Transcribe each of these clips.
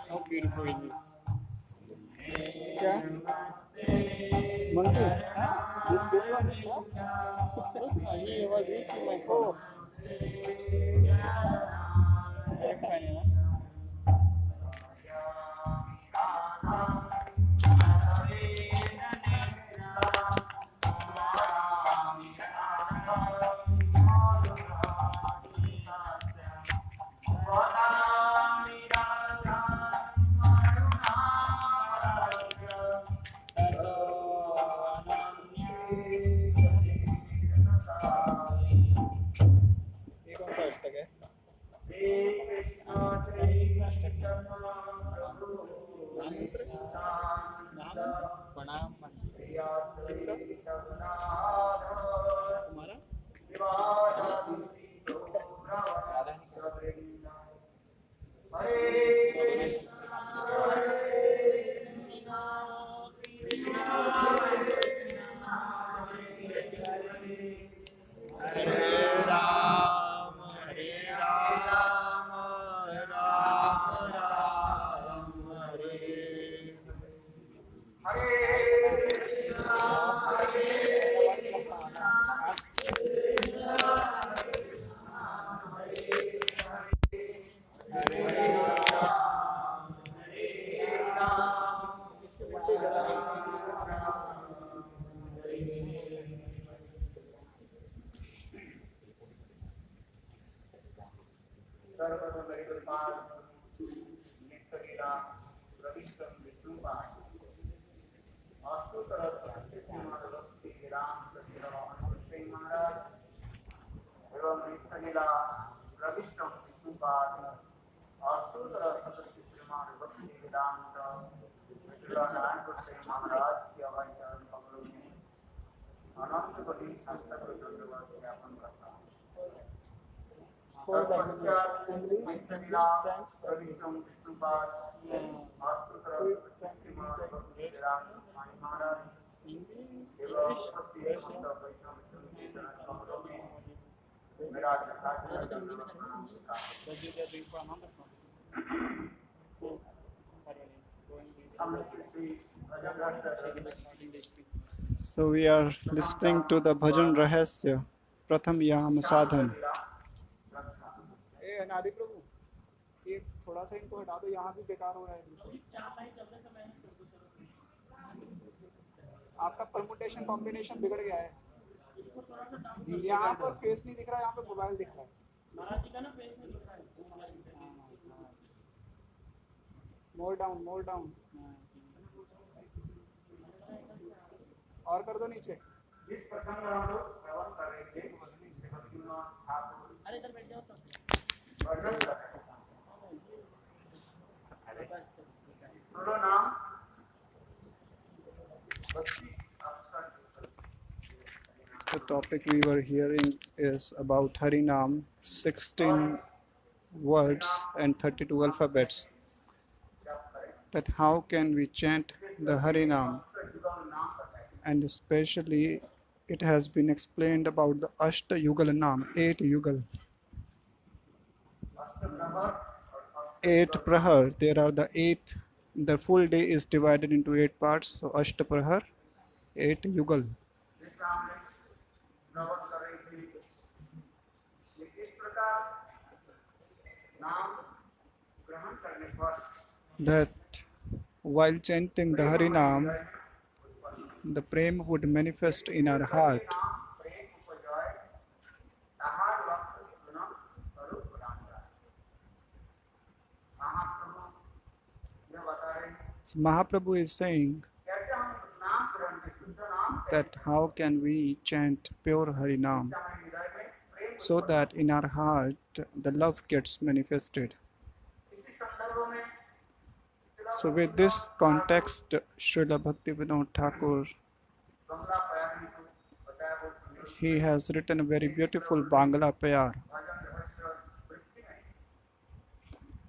How beautiful it is. क्या monkey this one Look, he was eating my oh phone. Very funny, huh? ये कौन सा अष्टक है प्रणाम तुम्हारा Hare Ram, Hare Ram, Ram Ram, Hare इसके मुट्ठी गला है So we are listening to the Bhajan Rahasya, Pratham Yam Sadhan. ए अनादि प्रभु ये थोड़ा सा इनको हटा दो यहाँ भी बेकार हो रहा है आपका परमुटेशन कॉम्बिनेशन बिगड़ गया है यहाँ पर फेस नहीं दिख रहा है यहाँ पे मोबाइल दिख रहा है मोर डाउन और कर दो नीचे इस प्रसंग में हम लोग श्रवण कर रहे थे अरे इधर बैठ जाओ तो नाम The topic we were hearing is about Harinam, 16 words and 32 alphabets. That how can we chant the Harinam? And especially it has been explained about the Ashta Yugal Nam, 8 Yugal. 8 Prahar, there are the full day is divided into 8 parts, so Ashta Prahar, 8 Yugal. that while chanting the Harinam, the prema would manifest in our heart. So Mahaprabhu is saying that how can we chant pure Harinam so that in our heart the love gets manifested. So with this context, Srila Bhaktivinoda Thakur, he has written a very beautiful Bangla Pyar.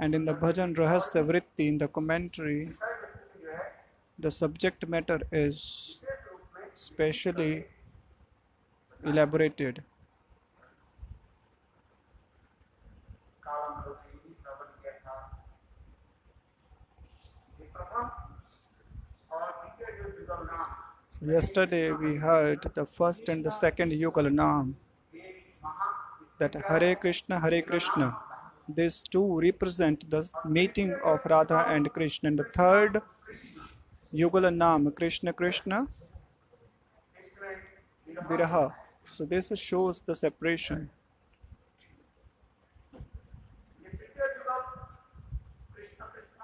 And in the Bhajan Rahasya Vritti, in the commentary, the subject matter is specially elaborated. So yesterday we heard the first and the second Yugal Naam, that Hare Krishna. These two represent the meeting of Radha and Krishna. And the third Yugal Naam, Krishna Krishna Viraha. So this shows the separation.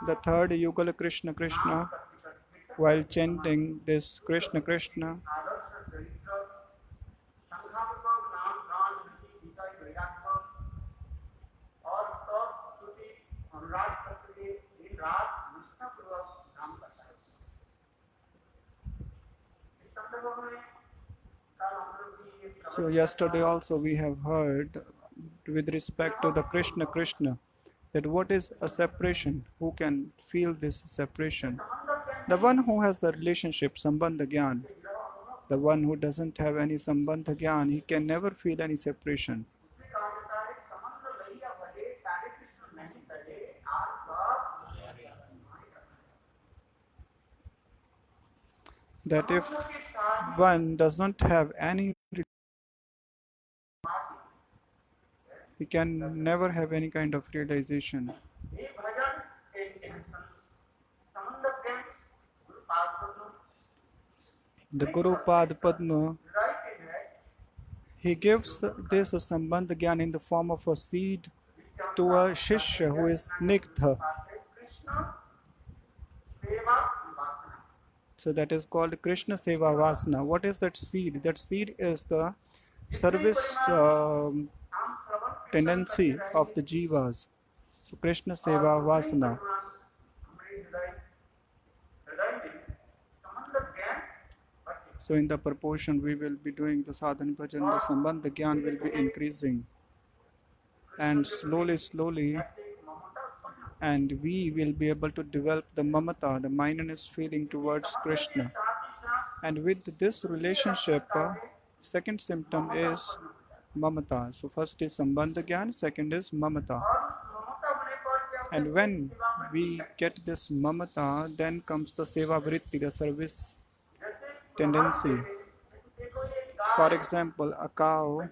The third Yugal Krishna Krishna, while chanting this Krishna Krishna, so yesterday also we have heard with respect to the Krishna Krishna that what is a separation, who can feel this separation? The one who has the relationship, Sambandha Gyan. The one who doesn't have any Sambandha Gyan, he can never feel any separation. That if one does not have any, he can never have any kind of realization. The Guru Pad Padma, he gives this Sambandha Gyan in the form of a seed to a Shishya who is Nigdha. So that is called Krishna Seva Vasana. What is that seed? That seed is the service tendency of the Jivas. So Krishna Seva Vasana. So in the proportion we will be doing the sadhana bhajan, the Sambandha Gyan will be increasing. And slowly, and we will be able to develop the mamata, the mindedness feeling towards Krishna. And with this relationship, second symptom is mamata. So first is Sambandha Gyan, second is mamata. And when we get this mamata, then comes the seva vritti, the service tendency. For example, a cow,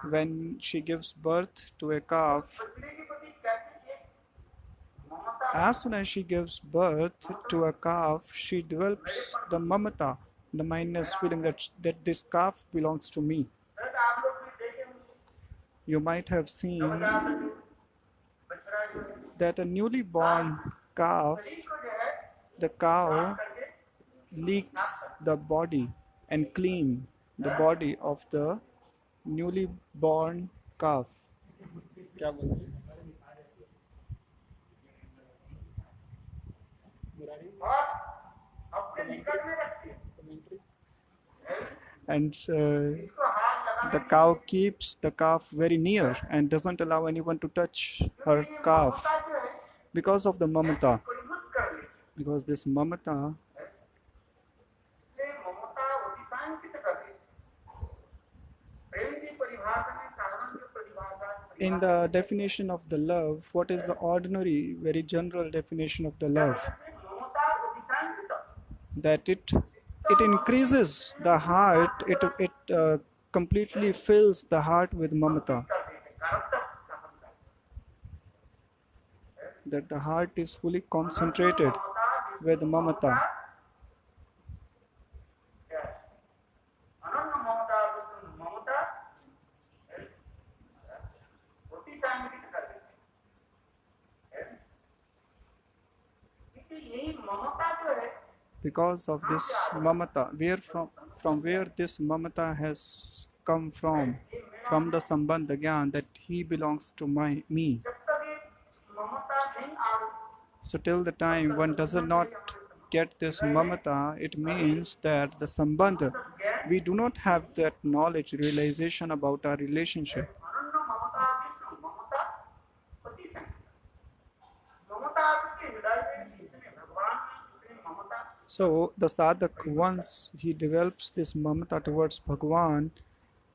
when she gives birth to a calf, as soon as she gives birth to a calf, she develops the mamata, the mindness feeling that this calf belongs to me. You might have seen that a newly born calf, the cow licks the body and clean the body of the newly born calf. क्या बोलते हैं? And the cow keeps the calf very near and doesn't allow anyone to touch her calf because of the mamata. Because this mamata in the definition of the love, what is the ordinary, very general definition of the love? That it increases the heart, it completely fills the heart with mamata. that the heart is fully concentrated with mamata. अनन्य ममता ममता अति सांगठिक कर देते हैं। यही ममता जो है Because of this mamata, from where this mamata has come from the sambandha gyan that he belongs to me. जब तक ये ममता नहीं आ So till the time one does not get this mamata, it means that the sambandha, we do not have that knowledge, realization about our relationship. अनन्य ममता विष्णु ममता अति सांगठिक ममता आपके हृदय में जितने भगवान में जितने ममता So the sadhak, once he develops this mamata towards Bhagwan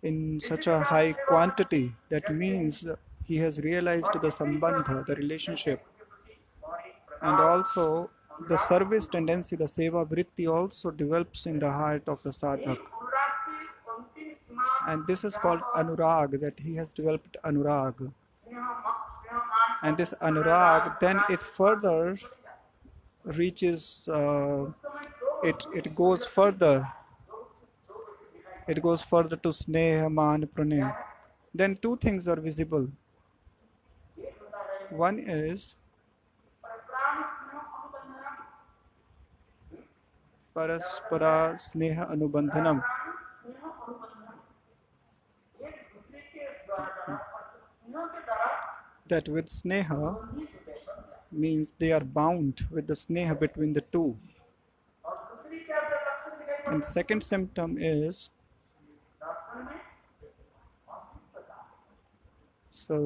in such a high quantity, that means he has realized the sambandha, the relationship, and also the service tendency, the seva vritti also develops in the heart of the sadhak. अनुराग की अंतिम सीमा And this is called anurag, that he has developed anurag. स्नेहमान And this anurag, then it further reaches, it goes further. It goes further to sneha, man, pranay. Then two things are visible. One is प्राण स्नेह अनुबंधन paraspara sneha anubandhanam. स्नेह अनुबंधन एक दूसरे के द्वारा और स्नेह के द्वारा That with sneha बंधित होते हैं means they are bound with the sneha between the two. और दूसरी क्या लक्षण दिखाई And second symptom is, दर्शन में so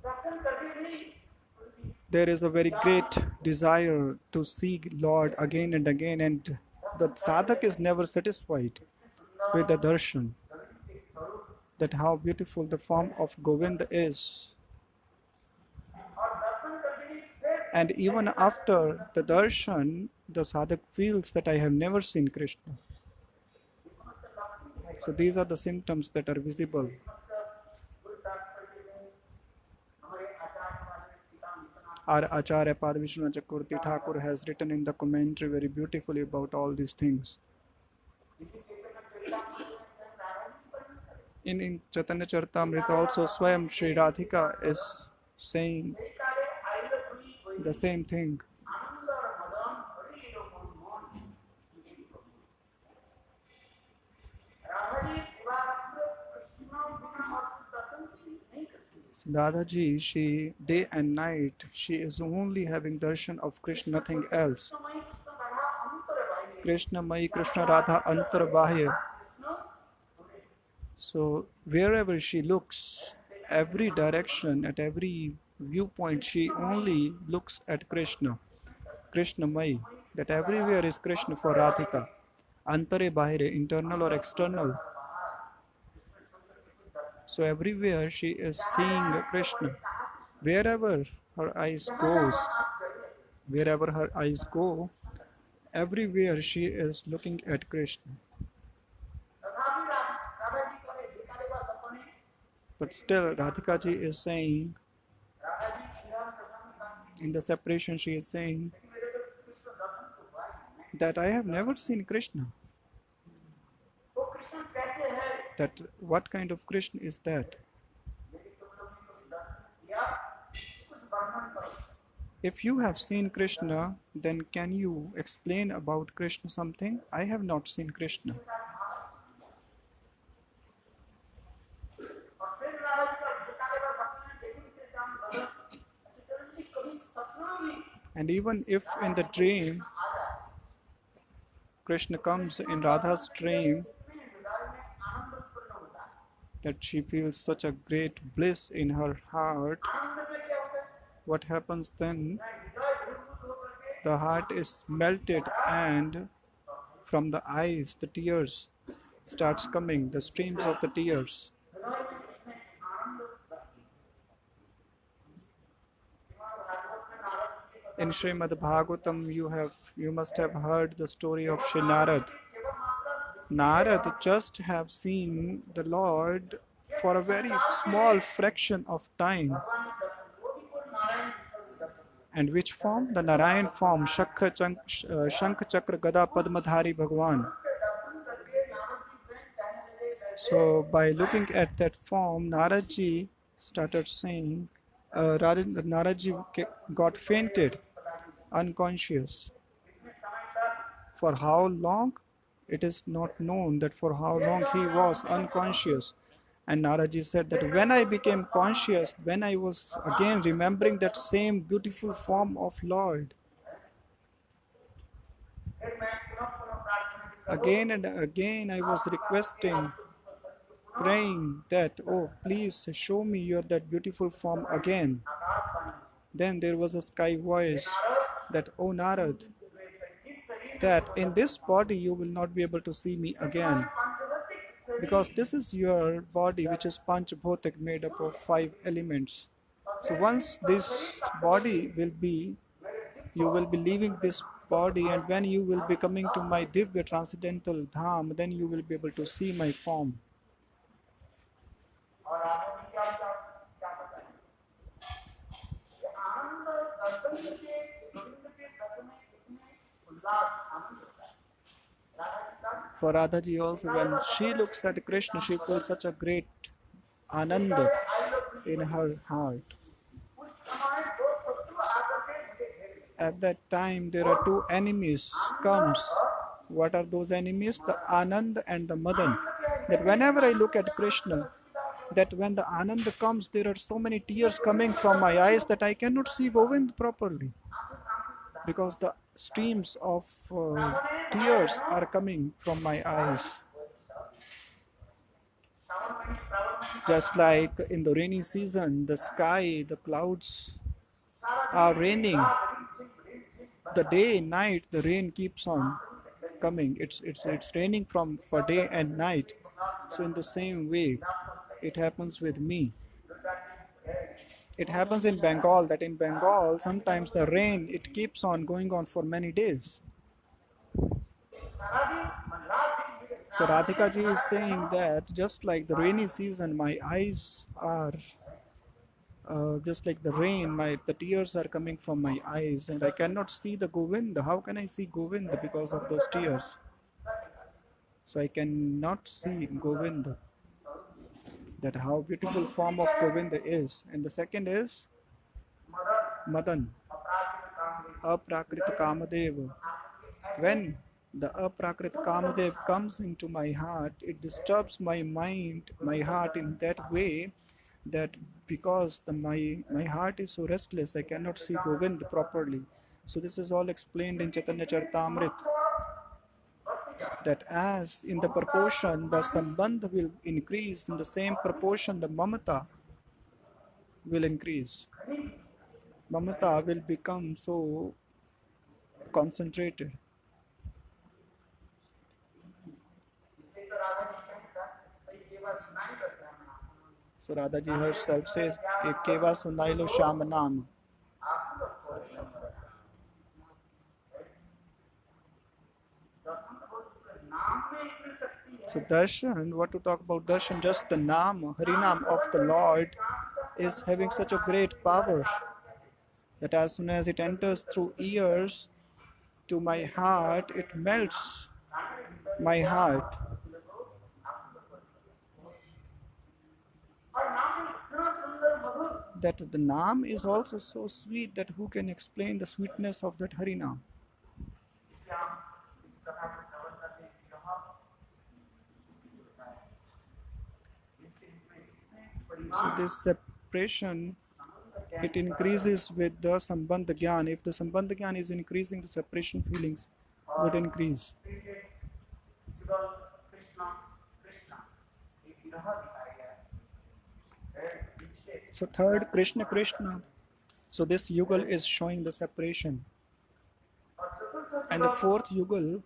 दर्शन करके भी there is a very great desire to see Lord again and again, and the sadhak is never satisfied with the darshan, that how beautiful the form of Govinda is. और दर्शन करके भी फिर And even after the darshan, the sadhak feels that I have never seen Krishna. So these are the symptoms that are visible. Our Acharya Padvishnu Chakravarti Thakur has written in the commentary very beautifully about all these things. In Chaitanya Charitamrita also Swayam Sri Radhika is saying the same thing. आनंद और मदन हरि रमन मन राधा जी दिवारात्र कृष्ण बिना और दर्शन की नहीं करती Radhaji, she day and night, she is only having darshan of Krishna, nothing else. समय कृष्ण राधा अंतर भाई Krishna Mai, Krishna Radha Antar Bahya. Krishna So wherever she looks, every direction, at every viewpoint, she only looks at Krishna. Krishna Mai, that everywhere is Krishna for Radhika. Antare Bahire, internal or external. So everywhere she is seeing Krishna. Wherever her eyes go, everywhere she is looking at Krishna. तथापि राधा जी करे दिखाने का सपने But still, Radhika ji is saying, Radha ji Shriram दर्शन का in the separation, she is saying मेरे को कृष्ण दर्शन तो हुआ ही नहीं that I have never seen Krishna. वो कृष्ण कैसे है That what kind of Krishna is that? यदि तुम लोगों ने कुछ दर्शन किया कुछ वर्णन करो If you have seen Krishna, then can you explain about Krishna something? I have not seen Krishna. और फिर राधा जी का दिखाने का सपने देखने से चांद बदल अच्छी तरह से कभी सपना भी And even if in the dream, आ जाए Krishna comes in Radha's dream, अपने हृदय में आनंद उत्पन्न होता है that she feels such a great bliss in her heart, आनंद में क्या होता है what happens then? हृदय भूत होकर के The heart is melted, and from the eyes, the tears starts coming, the streams of the tears. हृदय में इसमें आनंद बरसती है श्रीमद् भागवत में नारद जी के In Srimad Bhagavatam, you must have heard the story of Shri Narad. केवल मात्र Narad just have seen the Lord for a very small fraction of time. भगवान ने दर्शन वो भी बोल And which form? The Narayan form, Shankh Chakra Gada Padmadhari Bhagwan. So by looking at that form, Naradji started saying, Naradji got fainted, unconscious. For how long? It is not known that for how long he was unconscious. And Naraji said that when I became conscious, when I was again remembering that same beautiful form of Lord, again and again I was requesting, praying that, oh, please show me your that beautiful form again. Then there was a sky voice that, oh Narad, that in this body you will not be able to see me again, because this is your body which is Panchabhotik, made up of 5 elements. So once this body will be, you will be leaving this body, and when you will be coming to my Divya transcendental Dham, then you will be able to see my form. For Radhaji also, when she looks at Krishna, she feels such a great ananda in her heart. At that time, there are 2 enemies comes. What are those enemies? The Anand and the Madan. That whenever I look at Krishna, that when the Anand comes, there are so many tears coming from my eyes that I cannot see Govind properly, because the streams of tears are coming from my eyes. Just like in the rainy season, the sky, the clouds are raining. The day and night, the rain keeps on coming. It's raining for day and night. So in the same way, it happens with me. It happens in Bengal, that in Bengal sometimes the rain, it keeps on going on for many days. So Radhika ji is saying that just like the rainy season, my eyes are just like the rain, the tears are coming from my eyes, and I cannot see the Govinda. How can I see Govinda because of those tears? So I cannot see Govinda. That how beautiful form of Govinda is. And the second is Madan, Aprakrit Kamadeva. When the Aprakrit Kamadev comes into my heart, it disturbs my mind, my heart in that way that because my heart is so restless, I cannot see Govind properly. So this is all explained in Chaitanya Charitamrita, that as in the proportion the sambandh will increase, in the same proportion the mamata will increase. Mamata will become so concentrated. So Radhaji herself says, Keva Sunailo Shamanam. So darshan, what to talk about darshan, just the Naam, Harinam of the Lord is having such a great power that as soon as it enters through ears to my heart, it melts my heart. That the Naam is also so sweet that who can explain the sweetness of that Harinam? So this separation, it increases with the Sambandha Gyan. If the Sambandha Gyan is increasing, the separation feelings would increase. So third, Krishna Krishna. So this Yugal is showing the separation. And the fourth Yugal,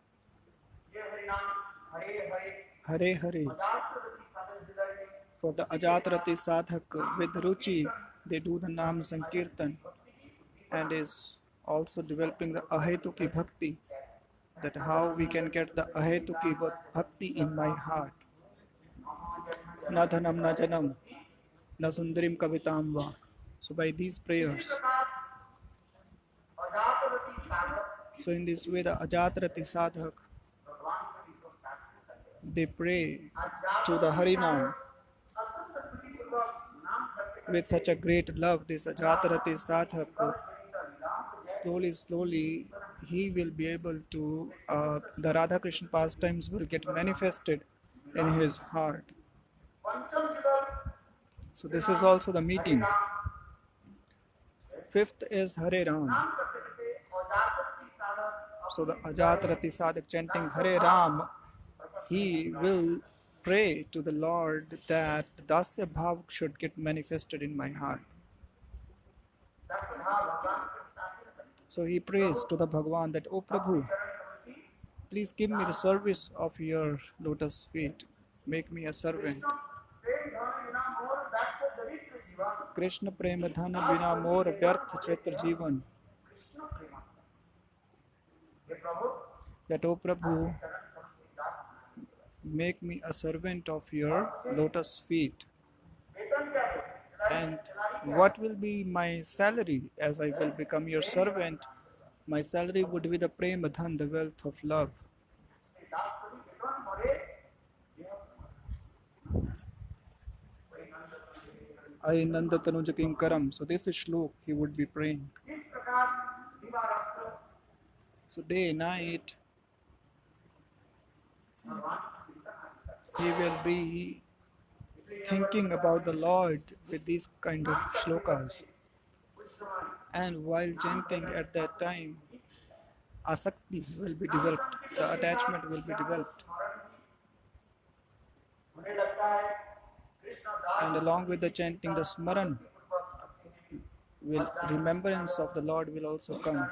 Hare Hare. For the Ajatrati Sadhak with Ruchi, they do the Nam Sankirtan and is also developing the Ahetuki Bhakti, that how we can get the Ahetuki Bhakti in my heart. Na dhanam na janam, na sundarim kavitam va. So by these prayers, So in this way, the Ajatrati Sadhak, भगवान को ईश्वर प्राप्त करते they pray हैं। to the Harinam अत्यंत प्रीतिपूर्वक नाम करते with such a great love. This Ajatrati Sadhak, slowly, he will be able to, the Radha Krishna pastimes will get manifested in his heart. पंचम युगल So this is also the meeting. Fifth is Hare Ram. नाम करते करते औदार्यति साधक So the Ajatrati Sadhak chanting Hare Ram, he will pray to the Lord that Dasya Bhav should get manifested in my heart. दस भाव भगवान के स्थापित करते So he prays to the Bhagavan that, O Prabhu, हैं। please give me the service of your lotus feet. Make me a servant. प्रेम धन बिना मोर व्यर्थ दरिद्र जीवन Krishna prema dhana bina mor vyarth chitra jivan. Krishna Prem hey Prabhu That, O Prabhu, चरण कमल दास make me a servant of your lotus feet. वेतन क्या है And what will be my salary as I will become your servant? My salary would be the prema dhan, the wealth of love. दास को वेतन मरे I nanda tanuja kinkaram. So this is shlok he would be praying. इस प्रकार दिवारात्र So day, night, भगवान की चिंता करते he will be thinking about the Lord with these kind of shlokas. उस समय And while chanting at that time, asakti will be developed, the attachment will be developed. मुझे लगता है कृष्ण दास And along with the chanting, the smaran, will, remembrance of the Lord will also come.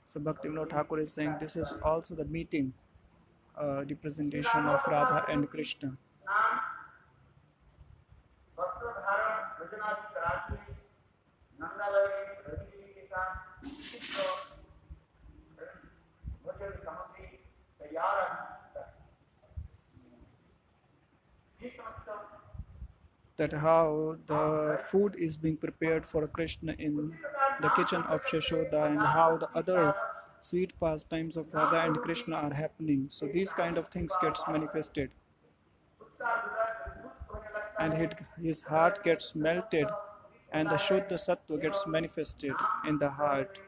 So Bhaktivinoda Thakur is saying this is also the meeting, representation of Radha and Krishna. That how the food is being prepared for Krishna in the kitchen of Shashoda, and how the other sweet pastimes of Radha and Krishna are happening. So these kind of things gets manifested, and his heart gets melted, and the Shuddha Sattva gets manifested in the heart.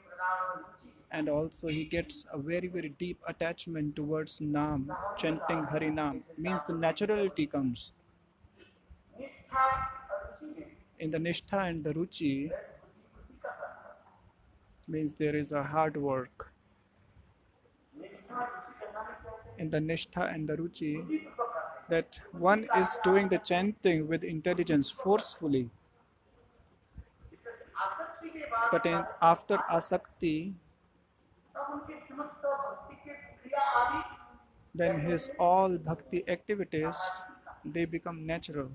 And also he gets a very, very deep attachment towards Nam, chanting Hari Nam, means the naturality comes. In the Nishtha and the Ruchi, means there is a hard work. In the Nishtha and the Ruchi, that one is doing the chanting with intelligence, forcefully. But after Asakti, then his all bhakti activities, they become natural.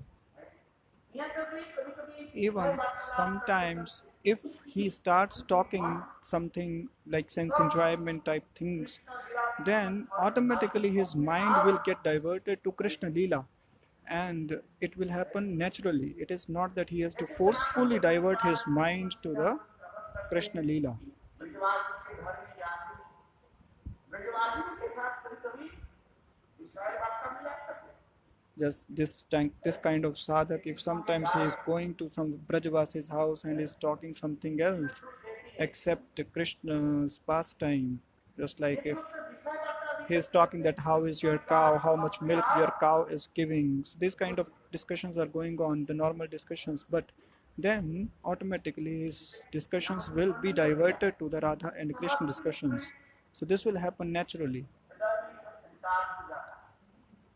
Even sometimes if he starts talking something like sense enjoyment type things, then automatically his mind will get diverted to Krishna Leela, and it will happen naturally. It is not that he has to forcefully divert his mind to the Krishna Leela. Just this kind of sadhak, if sometimes he is going to some Brajavasi's house and is talking something else except Krishna's pastime, just like if he is talking that how is your cow, how much milk your cow is giving. So these kind of discussions are going on, the normal discussions, but then automatically his discussions will be diverted to the Radha and Krishna discussions. So this will happen naturally.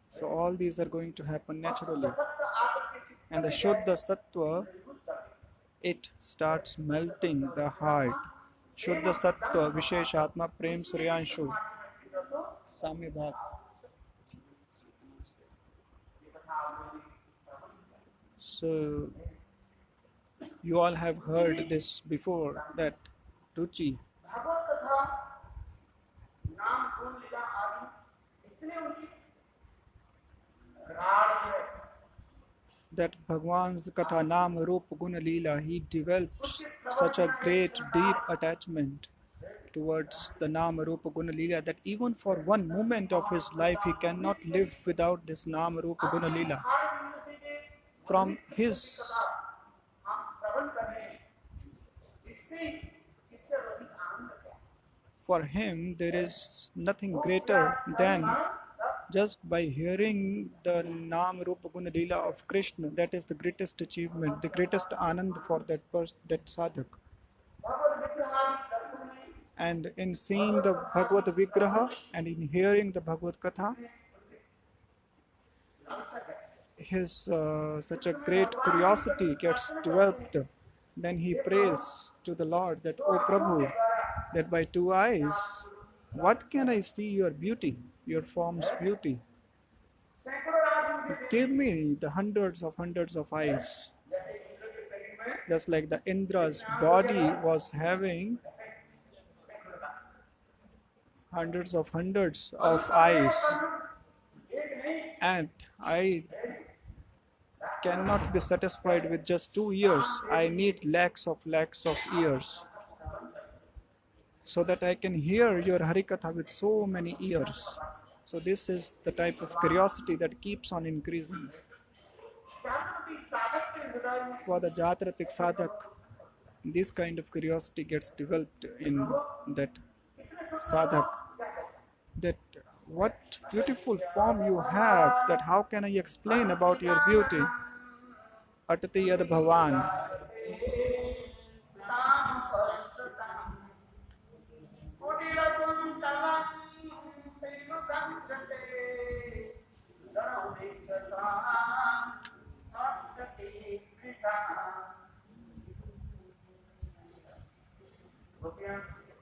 So all these are going to happen naturally. And the Shuddha Sattva, it starts melting the heart. Shuddha Sattva, Vishesh Atma Prem Suryanshu. Samya Bhak. So you all have heard this before, that Ruchi, that Bhagwan's Katha Nam Rup Gun Leela, he develops such a great deep attachment towards the Nam Rupa Guna Leela that even for one moment of his life he cannot live without this Nam Rupa Guna Leela. From his For him there is nothing greater than just by hearing the Nam Rupa Guna Leela of Krishna. That is the greatest achievement, the greatest anand for that sadhak. And in seeing the Bhagavad Vigraha and in hearing the Bhagavad Katha, his such a great curiosity gets developed. Then he prays to the Lord that, O Prabhu, that by two eyes, what can I see your beauty, your form's beauty? Give me the hundreds of eyes. Just like the Indra's body was having hundreds of eyes, and I cannot be satisfied with just 2 years. I need lakhs of ears so that I can hear your Harikatha with so many ears. So this is the type of curiosity that keeps on increasing. For the Jatratik Sadhak, this kind of curiosity gets developed in that sadhak, that what beautiful form you have, that how can I explain about your beauty? Atati yad bhavan.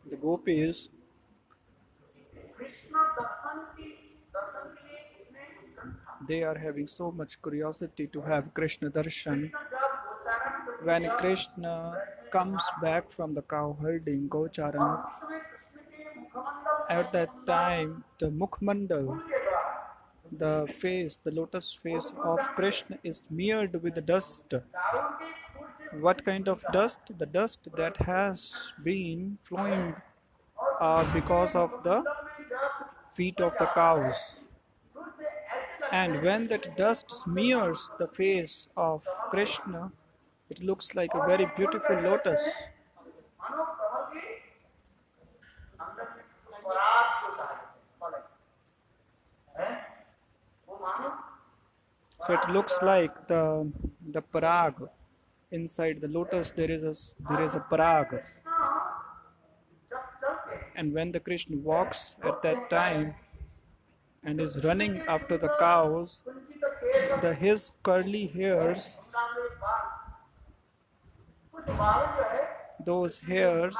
The gopis, they are having so much curiosity to have Krishna darshan. When Krishna comes back from the cow herding, Gocharan, at that time the Mukhmandal, the face, the lotus face of Krishna is smeared with the dust. What kind of dust? The dust that has been flowing because of the feet of the cows. And when that dust smears the face of Krishna, it looks like a very beautiful lotus. So it looks like the parag. Inside the lotus there is a parag. And when the Krishna walks at that time and is running after the cows, his curly hairs, those hairs,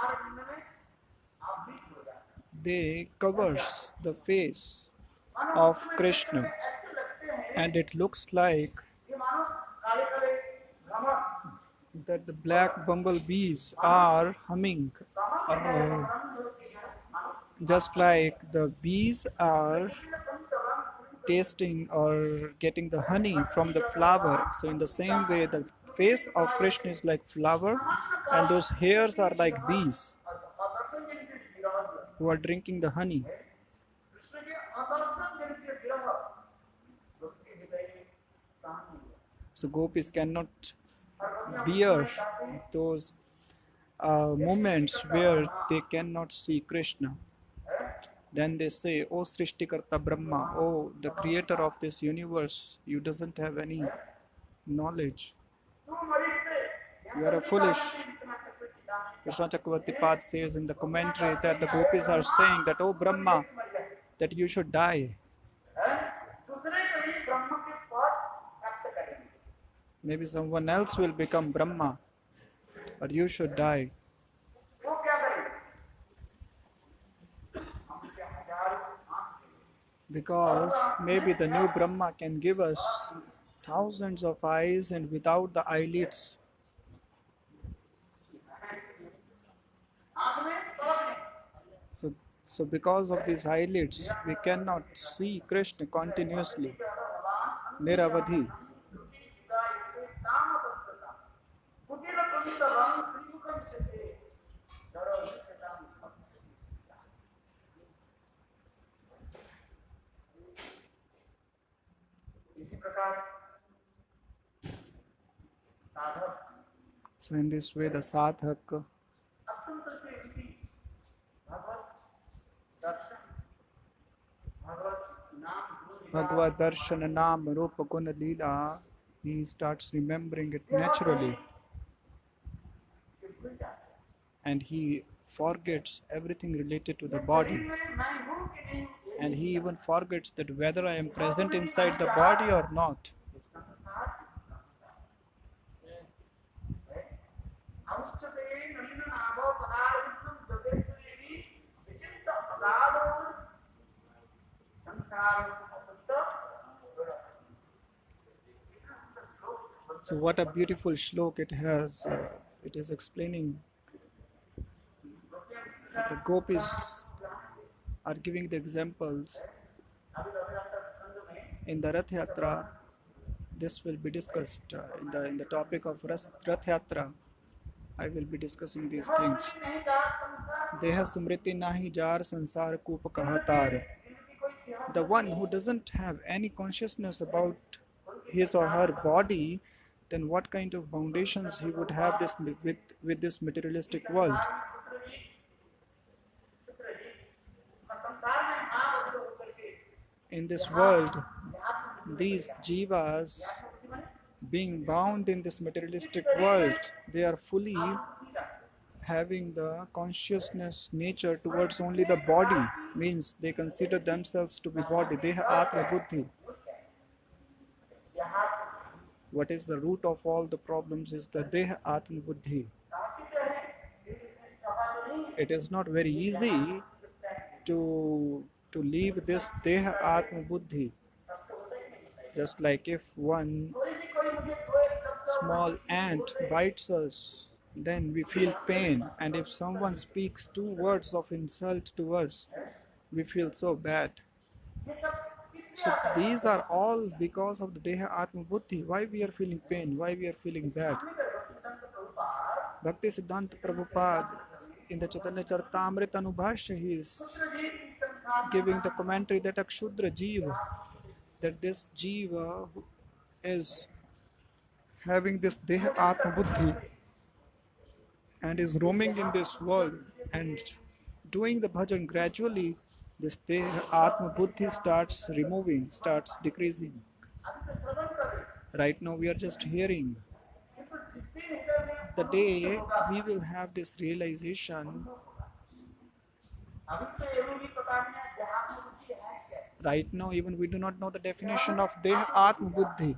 they covers the face of Krishna, and it looks like that the black bumblebees are humming, just like the bees are tasting or getting the honey from the flower. So in the same way, the face of Krishna is like flower, and those hairs are like bees who are drinking the honey. So gopis cannot bear those moments where they cannot see Krishna. Then they say, "O Srishtikarta Brahma, oh the creator of this universe, you doesn't have any knowledge. You are a foolish." Krishna Chakravarti Pad says in the commentary that the gopis are saying that, "Oh Brahma, that you should die. Maybe someone else will become Brahma, but you should die." Because maybe the new Brahma can give us thousands of eyes and without the eyelids. So because of these eyelids, we cannot see Krishna continuously. निरवधि. इसी प्रकार साधक So in this way the sadhak अत्यंत से रुचि भगवत दर्शन भगवत नाम गुण लीला Bhagavad Darshan Nam Rupa Guna Leela, he starts remembering it naturally के भूल जाते हैं। and he forgets everything related to the body, शरीर में मैं हूँ कि नहीं ये and he even forgets that whether I am present inside the body or not. इसका संसार औषधे नलिन नाभ पदार्थम जगेश्वरी विचित्र अगाधो संसार So what a beautiful shlok it has. It is explaining the gopis are giving the examples in the Rath Yatra. This will be discussed in the topic of Rath Yatra. I will be discussing these things. Deha Smriti nahi jar sansar kup kahatar. The one who doesn't have any consciousness about his or her body, then what kind of foundations he would have this with this materialistic world? In this world, these jivas, being bound in this materialistic world, they are fully having the consciousness nature towards only the body, means they consider themselves to be body. They have Atma Buddhi. What is the root of all the problems is the Deha Atma Buddhi. It is not very easy to leave this Deha Atma Buddhi. Just like if one small ant bites us, then we feel pain, and if someone speaks 2 words of insult to us, we feel so bad. So these are all because of the Deha Atma Buddhi. Why we are feeling pain? Why we are feeling bad? Bhakti Siddhanta Prabhupada in the Chaitanya Charitamrita Anubhashya, he is giving the commentary that Akshudra Jiva, that this Jiva is having this Deha Atma Buddhi and is roaming in this world and doing the bhajan gradually, this Deha Atma Buddhi starts removing, starts decreasing. Right now we are just hearing. The day we will have this realization, right now even we do not know the definition of Deha Atma Buddhi.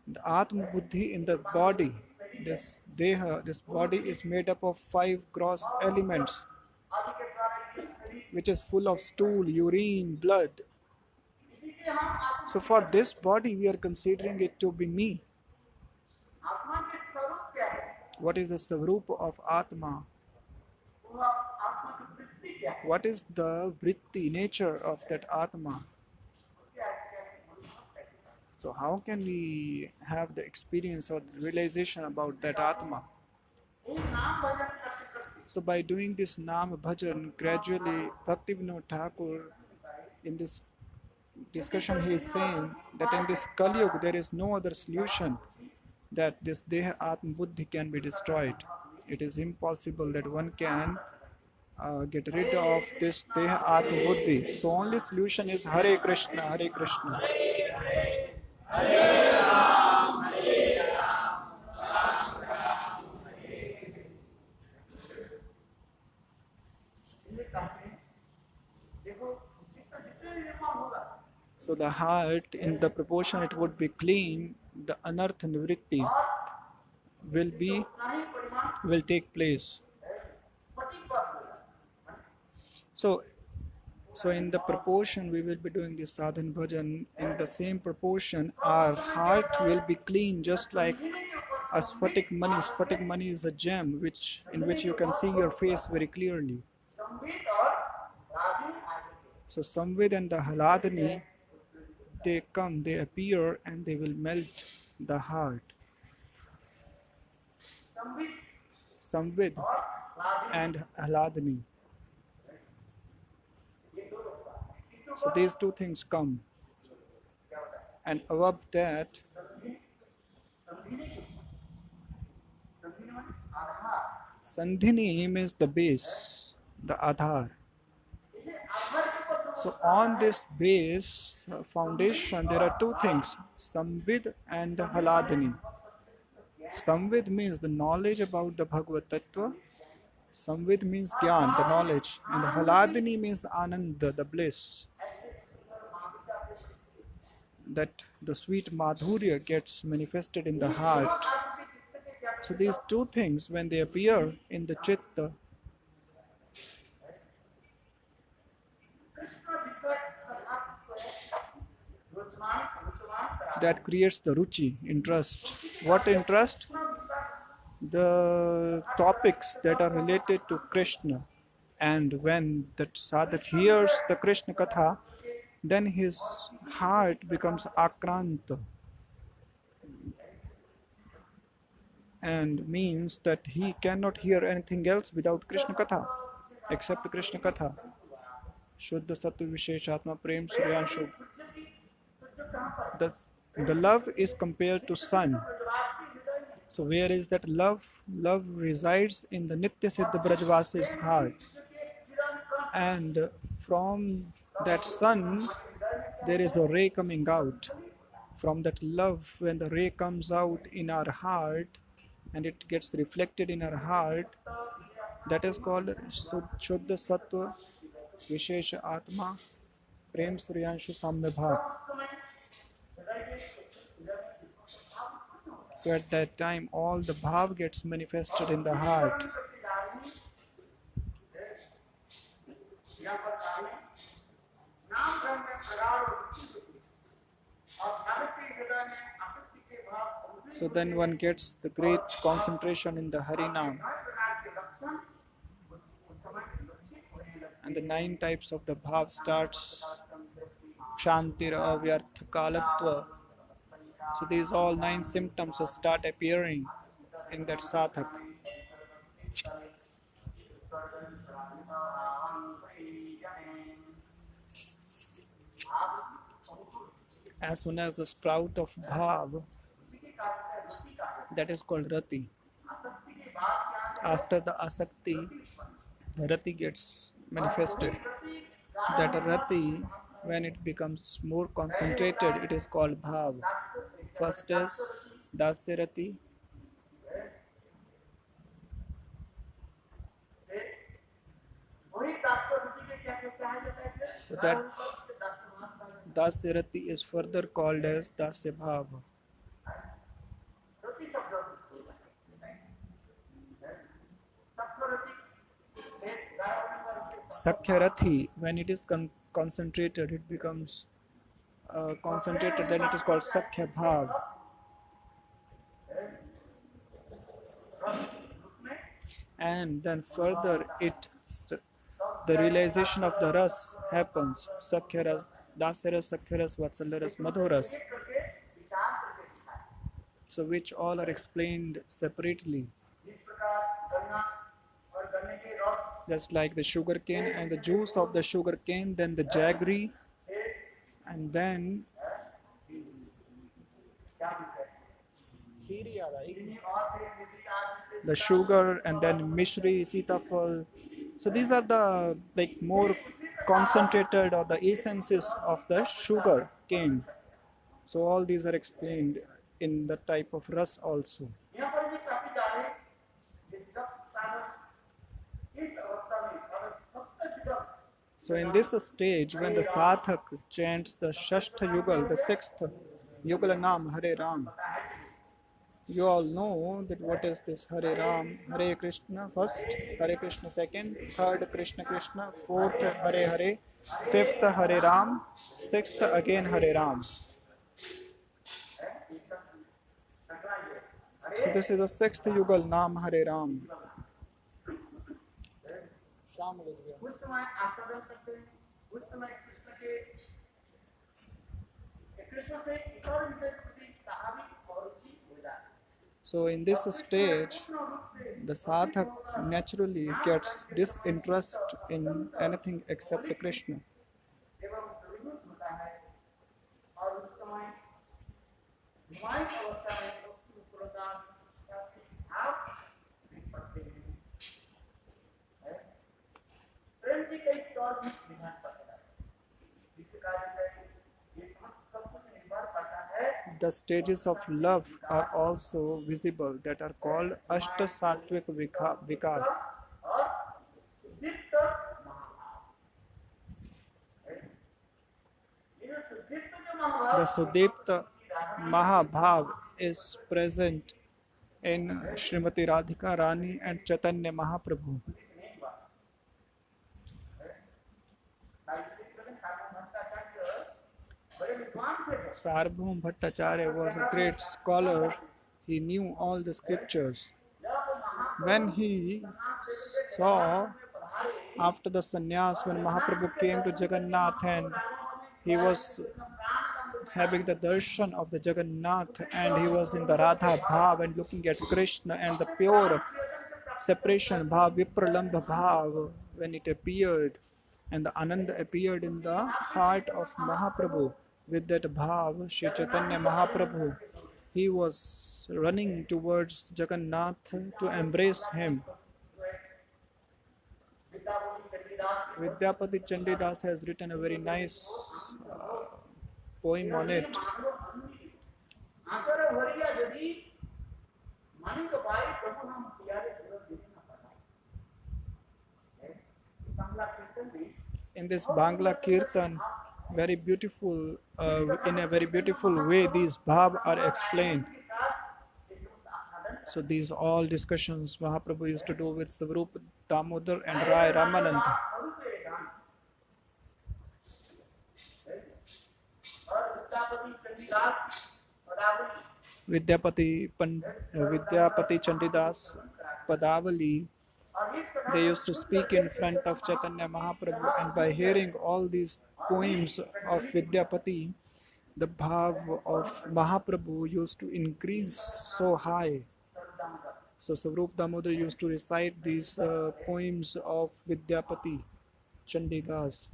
The Atma Buddhi in the body, this Deha, this body is made up of 5 gross elements, which is full of stool, urine, blood. So for this body we are considering it to be me. What is the Savrupa of Atma? What is the vritti, nature of that Atma? So how can we have the experience or the realization about that Atma? So by doing this Nam Bhajan, gradually Bhaktivinoda Thakur, in this discussion he is saying that in this Kali Yuga there is no other solution that this Deha Atma Buddhi can be destroyed. It is impossible that one can get rid of this Deha Atma Buddhi. So only solution is Hare Krishna, Hare Krishna. So the heart, in the proportion it would be clean, the anartha nivritti will take place. So in the proportion we will be doing this sadhan bhajan, in the same proportion our heart will be clean, just like a sphatic mani. Sphatic mani is a gem in which you can see your face very clearly. So Samvid and the Haladani, they come, they appear, and they will melt the heart. Sambit Samvid और Ladini and Ahladani. ये दो होता है इसके So ऊपर these two things come. क्या होता है And above that, संधि संधिनी संधिनी माने आधार Sandhini means the base, the Adhar. इसे आधार के ऊपर जो So on this base foundation, there are two things, Samvid and Haladini. Samvid means the knowledge about the Bhagavad Tattva. Samvid means Gyan, the knowledge. And Haladini means Ananda, the bliss. That the sweet Madhurya gets manifested in the heart. So these two things, when they appear in the Chitta, Krishna विषय पदार्थ को रुचमान रुचमान करा that creates the ruchi, interest. What interest? The topics that are related to Krishna. And when that sadhak hears the Krishna Katha, then his heart becomes akranta, and means that he cannot hear anything else without Krishna Katha, except Krishna Katha. Shuddha Sattva Visheshatma Prem Suryanshu. The, the love is compared to sun. So where is that love? Love resides in the Nitya Siddha Brajvasi's heart. And from that sun, there is a ray coming out. From that love, when the ray comes out in our heart, and it gets reflected in our heart, that is called Shuddha Sattva Vishesha Atma Prem Suryanshu Samya Bhav. So at that time, all the bhav gets manifested in the heart. यहाँ पर काले नाम धर्म में प्रगाढ़ और रुचि होती है और साधक के हृदय में आसक्ति के भाव उद्वेग So then one gets the great concentration in the Hari Nam. हर प्रकार के लक्षण उस समय लक्षित होने लगते And the 9 types of the bhav starts Kshantir Avyartha Kalatva. So these all 9 symptoms will start appearing in that sadhak. As soon as the sprout of bhav, that is called rati. After the asakti, rati gets manifested. That rati, when it becomes more concentrated, it is called bhav. First is dasya rati, वही दास रुचि के क्या क्या कहा जाता है so that dasya rati is further called as dasya bhav. रुचि शब्द Sakhya rati, when it is concentrated, it becomes concentrated, then it is called Sakhya bhav. And then further the realization of the ras happens. Sakhya ras, dasya ras, Sakhya ras, Vatsalya ras, Madhur ras. So which all are explained separately. Just like the sugar cane and the juice of the sugar cane, then the jaggery, and then the sugar, and then mishri, sitafal. So these are the like more concentrated or the essences of the sugar cane. So all these are explained in the type of ras also. यहाँ पर भी काफी जाने कि जब साधक इस अवस्था में साधक सबसे जुड़ा So in this stage, when the sadhak chants the Shashtha Yugal, the 6th Yugal Naam Hare Ram, you all know that what is this Hare Ram, Hare Krishna first, Hare Krishna second, third Krishna Krishna, fourth Hare Hare, fifth Hare Ram, sixth again Hare Ram. So this is the 6th Yugal Naam Hare Ram. उस समय आस्वादन करते हैं उस समय कृष्ण के कृष्ण से एक और विषय के प्रति कहा भी और रुचि हो जाए। So in this stage, the sadhak naturally gets disinterest in anything except Krishna. एवं द्रवीभूत होता है और उस समय नुमाइश अवस्था में वस्तु उपलब्धता का भाव पड़ते हैं। प्रेम जी के इस दौर में विधान पड़ता है, जिसके कारण ये सब कुछ निर्भर करता है। The stages of love are also visible, that are called Ashta Sattvic Vikar. और सुदीप्त महाभाव, ये जो सुदीप्त जो महाभाव The Sudipta Mahabhav is present in Srimati Radhika Rani and Chaitanya Mahaprabhu. Sarvabhauma Bhattacharya was a great scholar. He knew all the scriptures. When he saw after the sannyas, when Mahaprabhu came to Jagannath and he was having the darshan of the Jagannath and he was in the Radha Bhav and looking at Krishna and the pure separation Bhav, Vipralambha Bhav, when it appeared and the Ananda appeared in the heart of Mahaprabhu. With that Bhav, Shri Chaitanya Mahaprabhu, he was running towards Jagannath to embrace him. Vidyapati Chandidas has written a very nice poem on it. In this Bangla Kirtan, very beautiful, in a very beautiful way, these bhav are explained. So these all discussions Mahaprabhu used to do with Swarup Damodar and Rai Ramananda. Vidyapati Chandidas Padavali, they used to speak in front of Chaitanya Mahaprabhu, and by hearing all these poems of Vidyapati, the bhav of Mahaprabhu used to increase so high. So Swarup Damodar used to recite these poems of Vidyapati Chandidas.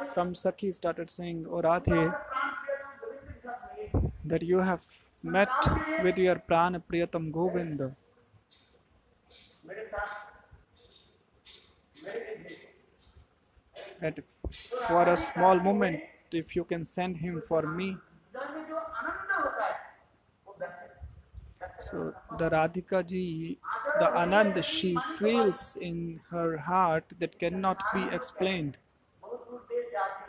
Some Sakhi started saying, "O Radhe, that you have met with your Prana Priyatam Govinda. That for a small moment, if you can send him for me." So the Radhika ji, the Anand she feels in her heart that cannot be explained.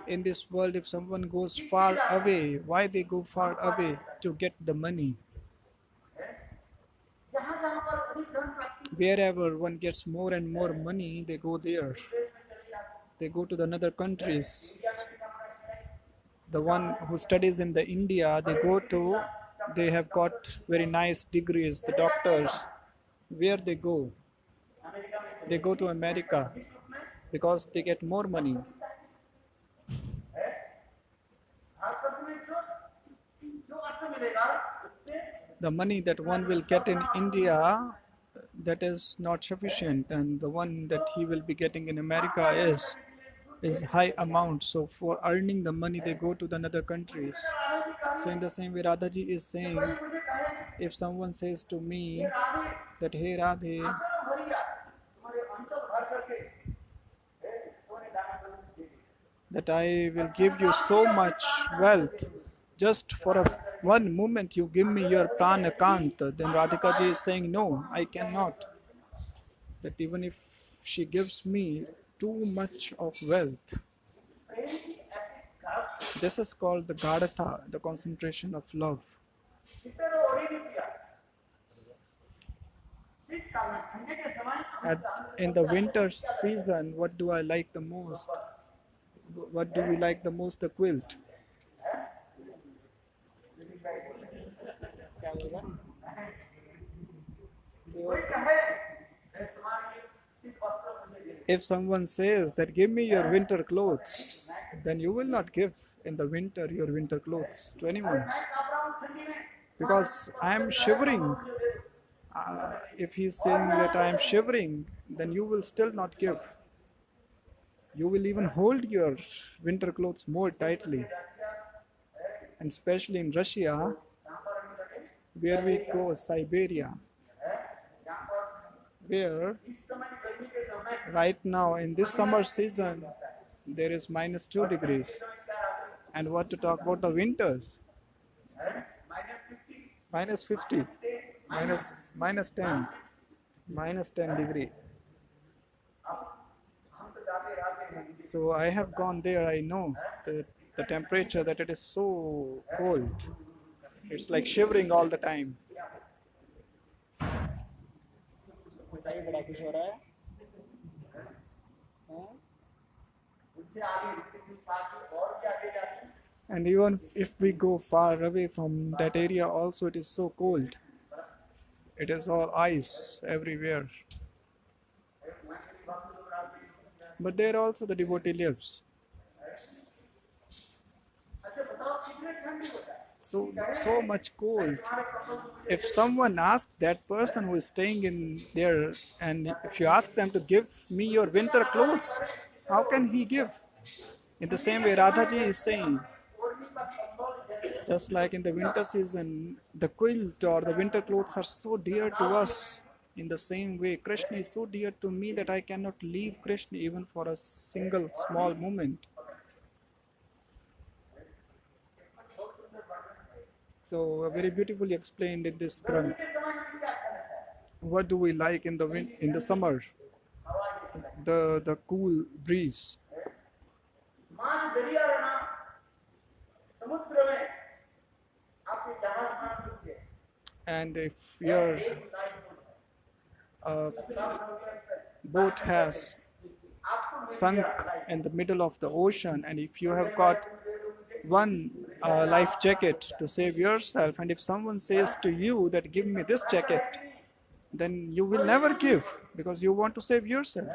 In this world, if someone goes far away, why they go far away? To get the money. Wherever one gets more and more money, they go there. They go to the other countries. The one who studies in the India, they have got very nice degrees, the doctors. Where they go? They go to America because they get more money. The money that one will get in India, that is not sufficient, and the one that he will be getting in America is high amount. So for earning the money, they go to the other countries. So in the same way, Radhaji is saying, if someone says to me that, "Hey Radhe, that I will give you so much wealth, just for one moment you give me your pranakant," then Radhika ji is saying, "No, I cannot." That even if she gives me too much of wealth. This is called the Gadhatha, the concentration of love. In the winter season, what do I like the most? What do we like the most? The quilt. कोई कहे "अरे तुम्हारे लिए शीत वस्त्र मुझे दे दो।" If someone says that give me your winter clothes, then you will not give in the winter your winter clothes to अरे anyone मैं काँप रहा हूँ ठंडी में, because I am shivering. मुझे दे दो। If he is saying that I am shivering, then you will still not give. You will even hold your winter clothes more tightly. And especially in Russia, where we go, Siberia, where इस समय गर्मी के समय right now in this summer season there is -2 degrees. And what to talk about the winters? -50, minus 10, -10 degree. हम तो जाते रहते हैं। So I have gone there. I know the temperature that it is so cold. It's like shivering all the time. ऐसा ही बड़ा कुछ हो रहा है हाँ? उससे आगे इतनी पास और भी आगे जाते हैं। And even if we go far away from that area, also it is so cold. It is all ice everywhere. But there also the devotee lives. अच्छा बताओ कितने ठंडी होता है? So much cold. If someone asks that person who is staying in there, and if you ask them to give me your winter clothes, how can he give? In the same way, Radhaji is saying, ओढ़नी का कंबल जैसे just like in the winter season, the quilt or the winter clothes are so dear to us. In the same way, Krishna is so dear to me that I cannot leave Krishna even for a single small moment. So, very beautifully explained in this Granth. के समय में क्या अच्छा लगता है? What do we like in the summer? हवा जैसी लगती The cool breeze. है। मान दरिया रहना समुद्र में आपके जहाज मान डूब गए। And if your एक life boat has sunk in the middle of the ocean, and if you have got one life jacket to save yourself, and if someone says to you that give me this jacket, then you will never give because you want to save yourself.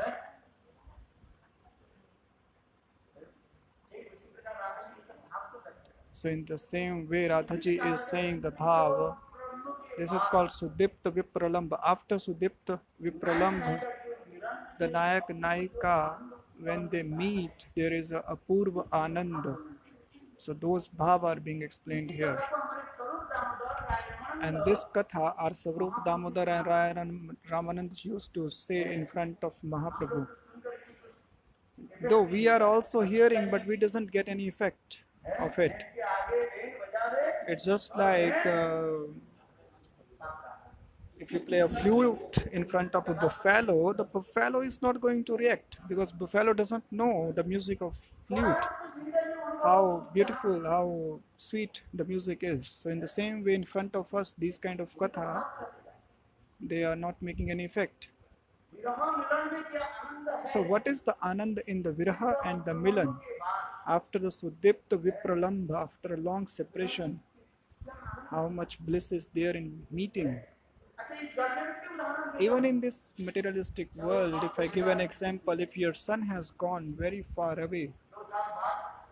So in the same way, Radhaji is saying the bhav. This is called Sudipta Vipralambha. After Sudipta Vipralambha, the Nayak Nayika, when they meet, there is a Apurva Ananda. So those bhav are being explained here. And this katha, our Savrup Damodar and Raya Ramanand used to say in front of Mahaprabhu. Though we are also hearing, but we doesn't get any effect of it. It's just like if you play a flute in front of a buffalo, the buffalo is not going to react because buffalo doesn't know the music of flute. How beautiful, how sweet the music is. So in the same way, in front of us, these kind of katha, they are not making any effect. So what is the anand in the viraha and the milan? After the Sudipta Vipralambha, after a long separation, how much bliss is there in meeting? Even in this materialistic world, if I give an example, if your son has gone very far away,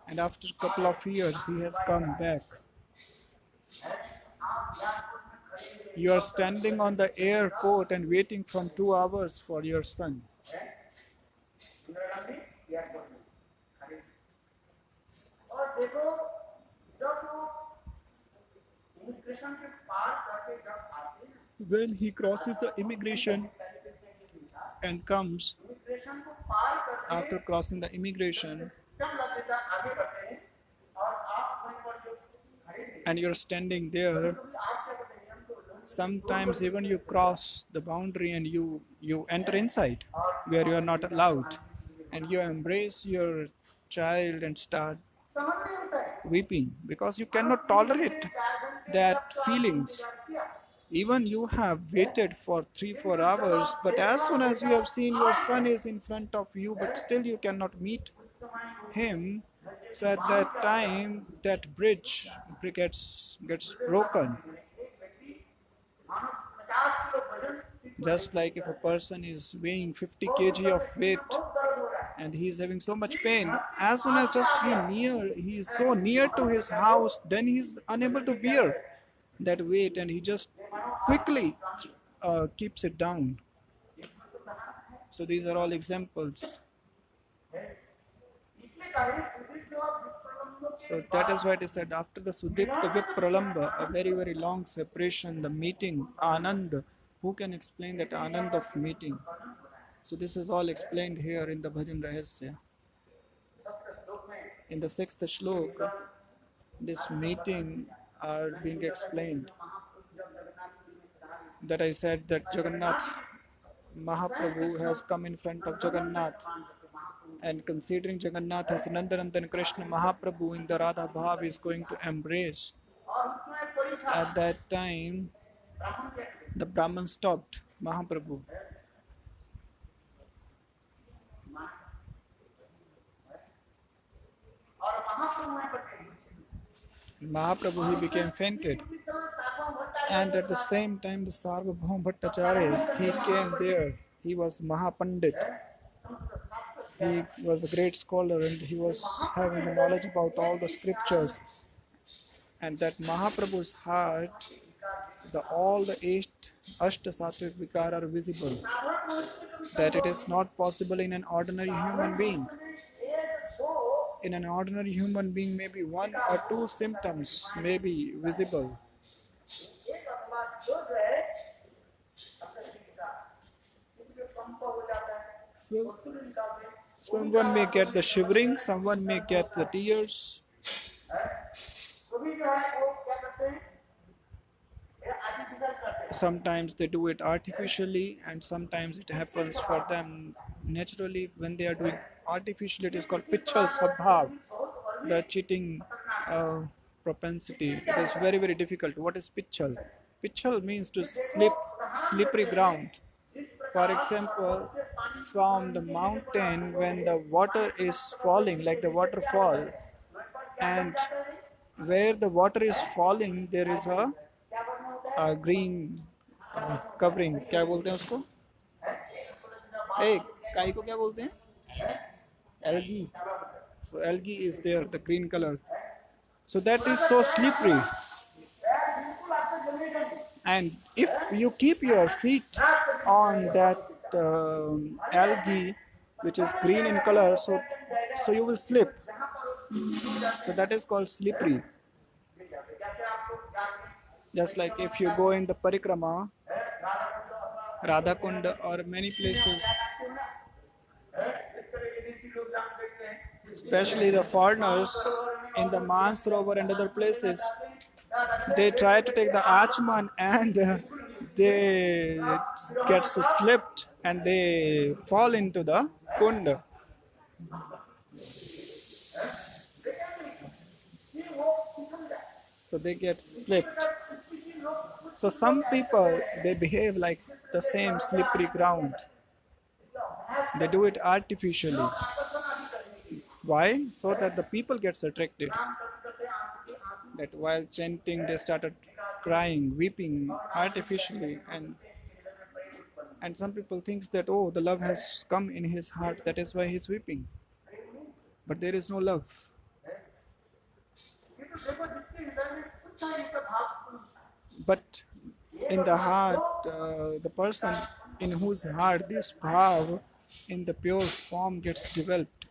and after a couple of years he has come back, you are standing on the airport and waiting from 2 hours for your son. और देखो जब वो immigration के पार करके जब आते हैं When he crosses the immigration and comes, immigration को पार करके after crossing the immigration, जब लगेगा आगे बढ़ते हैं और आप वहीं पर जो खड़े हैं and you're standing there, तो आप क्या करते हैं हम तो लोग sometimes even you cross the boundary and you enter inside where you are not allowed, and you embrace your child and start समझ नहीं होता है weeping because you cannot tolerate that feelings. Even you have waited for 3-4 hours, but as soon as you have seen your son is in front of you, but still you cannot meet him, so at that time that bridge gets broken. Just like if a person is weighing 50 kg of weight and he is having so much pain, as soon as just he is so near to his house, then he is unable to bear that weight and he just quickly keeps it down. So these are all examples. So that is why it is said after the Sudipta Vipralamba, a very very long separation, the meeting, Anand. Who can explain that Anand of meeting? So this is all explained here in the Bhajan Rahasya. In the 6th shloka, this meeting are being explained. That I said that Jagannath Mahaprabhu has come in front of Jagannath, and considering Jagannath as Nandanandan Krishna, Mahaprabhu in the Radha Bhav is going to embrace. At that time, the Brahman stopped Mahaprabhu. Mahaprabhu, he became fainted, and at the same time the Sarvabhauma Bhattacharya, he came there. He was Mahapandit. He was a great scholar and he was having the knowledge about all the scriptures. And that Mahaprabhu's heart, all the Ashta Sattvic Vikara are visible. That it is not possible in an ordinary human being. In an ordinary human being, maybe 1 or 2 symptoms may be visible. So, someone may get the shivering, someone may get the tears. Sometimes they do it artificially and sometimes it happens for them naturally. When they are doing artificially, it is called Pichal Sabhav, the cheating propensity. It is very very difficult. What is Pichal? Pichal means to slippery ground. For example, from the mountain, when the water is falling, like the waterfall, and where the water is falling, there is a green covering. क्या बोलते हैं उसको? काई को क्या बोलते हैं? Algae. So algae is there, the green color. So that is so slippery. And if you keep your feet on that algae, which is green in color, so you will slip. So that is called slippery. Just like if you go in the parikrama, Radha Kunda or many places, especially the foreigners in the Mansarovar and other places, they try to take the Achman and they get slipped and they fall into the Kunda. So they get slipped. So some people, they behave like the same slippery ground. They do it artificially. Why? So that the people gets attracted. That while chanting, they started crying, weeping artificially, and some people thinks that, oh, the love has come in his heart, that is why he's weeping. But there is no love. But in the heart, the person in whose heart this bhav in the pure form gets developed.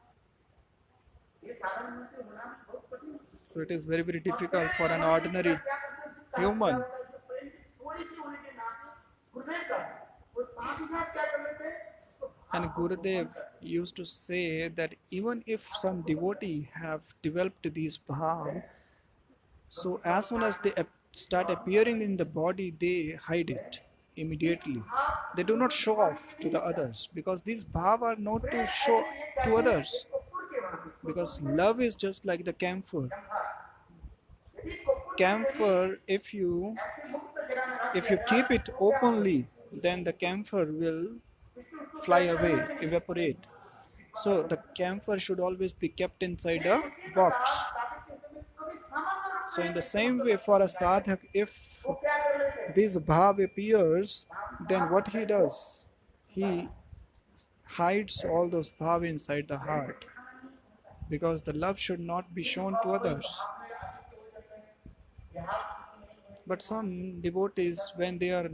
So it is very very difficult for an ordinary human. And Gurudev used to say that even if some devotee have developed these bhav, so as soon as they start appearing in the body, they hide it immediately. They do not show off to the others, because these bhav are not to show to others. Because love is just like the camphor. Camphor, if you keep it openly, then the camphor will fly away, evaporate. So the camphor should always be kept inside a box. So in the same way, for a sadhak, if this bhav appears, then what he does, he hides all those bhav inside the heart, because the love should not be shown to others. But some devotees, when they are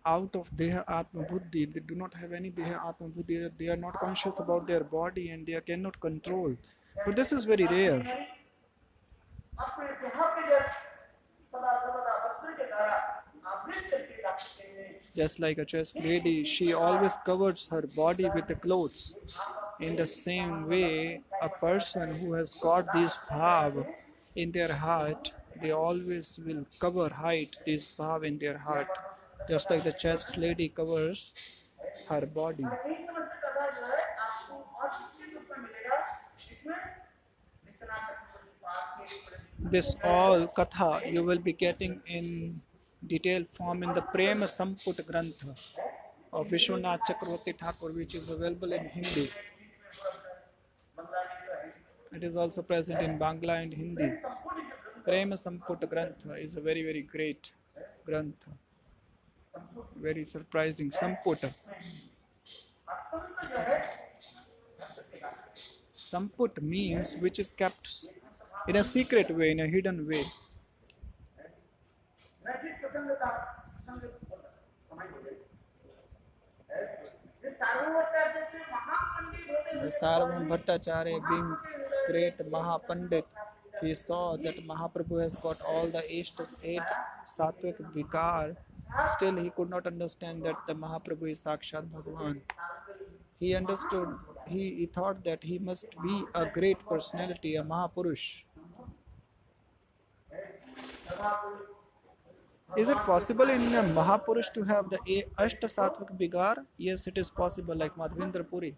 out of Deha Atma Buddhi, they do not have any Deha Atma Buddhi, they are not conscious about their body and they cannot control. But this is very rare. अपने देह के जब सदा सर्वदा वस्त्र के द्वारा आवृत करके रखते हैं Just like a chaste lady, she always covers her body with the clothes. In the same way, a person who has got these bhav in their heart, they always will hide this bhav in their heart. Just like the chaste lady covers her body. और यही समस्त कथा जो है आपको और किसी रूप में मिलेगा इसमें विश्वनाथ चक्रवर्ती पाठ के प्रति This all katha you will be getting in detailed form in the Prema Samput Grantha of Vishwanath Chakravarti Thakur, which is available in Hindi. It is also present in Bangla and Hindi. Prema Samput Grantha is a very, very great Grantha. Very surprising. Samputa. Samput means which is kept in a secret way, in a hidden way. मैं जिस प्रसंग का प्रसंग समय हो गई ये सार्वभौमाचार्य से महापंडित होते The Sarvam Bhattacharya, being great Mahapandit, he saw that Mahaprabhu has got all the eight sattvic vikar. Still, he could not understand that the Mahaprabhu is Sakshat Bhagavan. He understood, he thought that he must be a great personality, a Mahapurush. Is it possible in a Mahapurush to have the Ashta Sattvic Vigar? Yes, it is possible, like Madhavendra Puri.